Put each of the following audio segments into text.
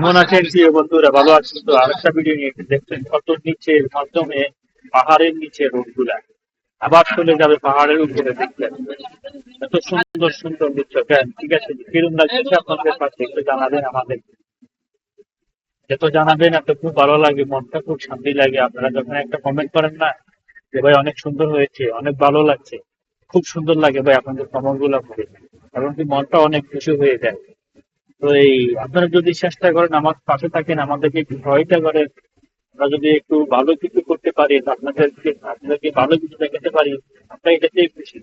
কেমন আছেন প্রিয় বন্ধুরা? ভালো আছেন তো? আরেকটা ভিডিও নিয়ে দেখছেন কত নিচের মাধ্যমে পাহাড়ের নিচে রোড গুলা আবার চলে যাবে পাহাড়ের উপরে। দেখলেন এত সুন্দর সুন্দর দৃশ্য। কেন ঠিক আছে, কিরম লাগছে আপনাদের পাশে একটু জানাবেন আমাদের। যত জানাবেন এত খুব ভালো লাগে, মনটা খুব শান্তি লাগে। আপনারা যখন একটা কমেন্ট করেন না যে ভাই অনেক সুন্দর হয়েছে, অনেক ভালো লাগছে, খুব সুন্দর লাগে ভাই আপনাদের কমেন্ট গুলা পড়ে। কারণ কি মনটা অনেক খুশি হয়ে যায়। তো এই আপনারা যদি চেষ্টা করেন আমার পাশে থাকেন, আমাদেরকে একটু সহায়তা করেন, আমরা যদি একটু ভালো কিছু করতে পারি, আপনাদেরকে ভালো কিছু দেখাতে পারি, আমরা এটাতেই খুশি।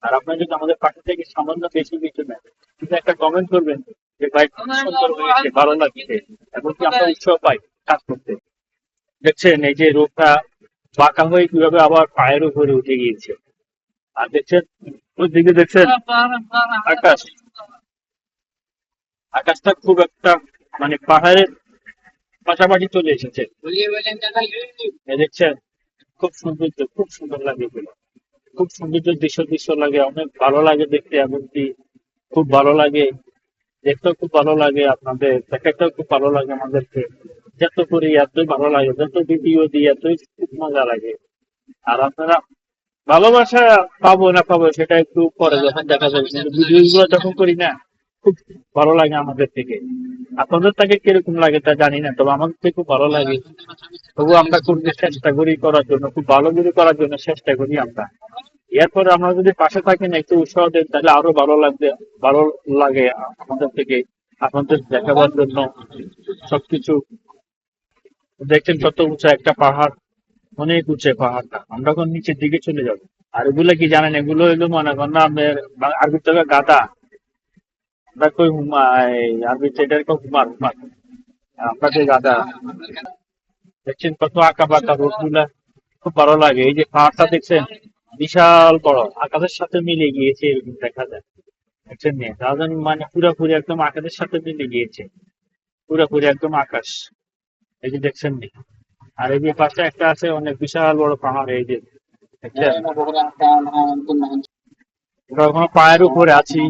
আর আপনারা যদি আমাদের পাশে থেকে সামান্য বেশি কিছু নেন, কিন্তু একটা কমেন্ট করবেন যে ভাই খুব সুন্দর হয়েছে, ভালো লাগছে, এমনকি আমরা উৎসাহ পাই কাজ করতে। দেখছেন এই যে রোগটা বাঁকা হয়ে কিভাবে আবার পায়ের উপরে উঠে গিয়েছে। আর দেখছেন ওই দিকে দেখছেন আকাশ, আকাশটা খুব একটা মানে পাহাড়ের পাশাপাশি চলে এসেছে। এই দেখছেন খুব সৌন্দর্য, খুব সুন্দর লাগে এগুলো, খুব সৌন্দর্য দৃশ্য দৃশ্য লাগে, অনেক ভালো লাগে দেখতে। এমনকি খুব ভালো লাগে দেখতেও, খুব ভালো লাগে আপনাদের দেখাতেও খুব ভালো লাগে আমাদেরকে। যত করি এতই ভালো লাগে, যত ভিডিও দিই এতই খুব মজা লাগে। আর আপনারা ভালোবাসা পাবো না পাবো সেটা একটু পরে যখন দেখা যাবে, কিন্তু ভিডিও গুলো যখন করি না খুব ভালো লাগে আমাদের থেকে। আপনাদের থেকে কিরকম লাগে তা জানি না, তবে আমাদের থেকে খুব ভালো লাগে। তবু আমরা করতে চেষ্টা করি, করার জন্য খুব ভালো করে করার জন্য চেষ্টা করি আমরা। এরপরে আমরা যদি পাশে থাকেন একটু উৎসাহ দেন তাহলে আরো ভালো লাগবে, ভালো লাগে আমাদের থেকে আপনাদের দেখাবার জন্য সবকিছু। দেখছেন কত উঁচা একটা পাহাড়, অনেক উঁচু পাহাড়টা, আমরা এখন নিচের দিকে চলে যাবো। আর এগুলো কি জানেন, এগুলো হলো মনে করেন না আপনার আরবি থেকে গাদা, আমরা কই হুমা, আরবি এটার কই হুমার হুমার, আমরা যে গাদা। দেখছেন কত আঁকা বাঁকা রোড গুলা, খুব ভালো লাগে। এই যে পাহাড়টা দেখছেন বিশাল বড়, আকাশের সাথে মিলে গিয়েছে এরকম দেখা যায়। দেখছেন নিয়ে রাজন মানে পুরাপুরি একদম আকাশের সাথে মিলে গিয়েছে, পুরাপুরি একদম আকাশ। এই যে দেখছেন নি। আর এই যে পাশে একটা আছে অনেক বিশাল বড় পাহাড়, এই যে দেখছেন। আমরা এখন পায়ের উপরে আছি।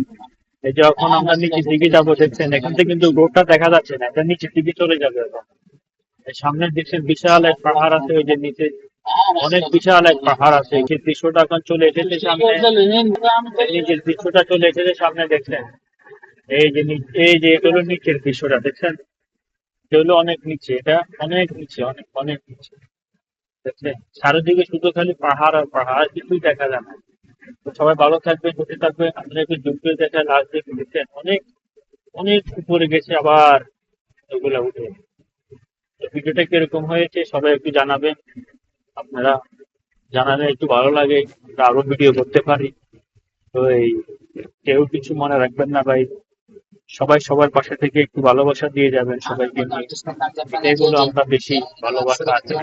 এই যে এখন আমরা নিচের দিকে যাবো, দেখছেন এখান থেকে কিন্তু রোডটা দেখা যাচ্ছে না, এটা নিচের দিকে চলে যাবে এখন। এই সামনের দেখছেন বিশাল এক পাহাড় আছে, ওই যে নিচে অনেক বিশাল এক পাহাড় আছে। এই যে দৃশ্যটা এখন চলে এসেছে সামনে, এই নিচের দৃশ্যটা চলে এসেছে সামনে, দেখছেন। এই যে এই যে এটা হলো নিচের দৃশ্যটা, দেখছেন এটা হলো অনেক নিচে, এটা অনেক নিচে, অনেক অনেক নিচে। দেখছেন চারিদিকে শুধু খালি পাহাড় আর পাহাড়, আর কিছুই দেখা যায় না। তো সবাই ভালো থাকবেন, সুস্থ থাকবেন। আপনারা একটু জুম করে দেখেন, লাস্ট দেখে দেখছেন অনেক অনেক উপরে গেছে আবার ওগুলা উঠে। তো ভিডিওটা কিরকম হয়েছে সবাই একটু জানাবেন। আপনারা জানালে একটু ভালো লাগে, আমরা আরো ভিডিও করতে পারি। তো এই কেউ কিছু মনে রাখবেন না ভাই, সবাই সবার পাশে থেকে একটু ভালোবাসা দিয়ে যাবেন সবাইকে নিয়ে। এটাই হলো আমরা বেশি ভালোবাসা আছে।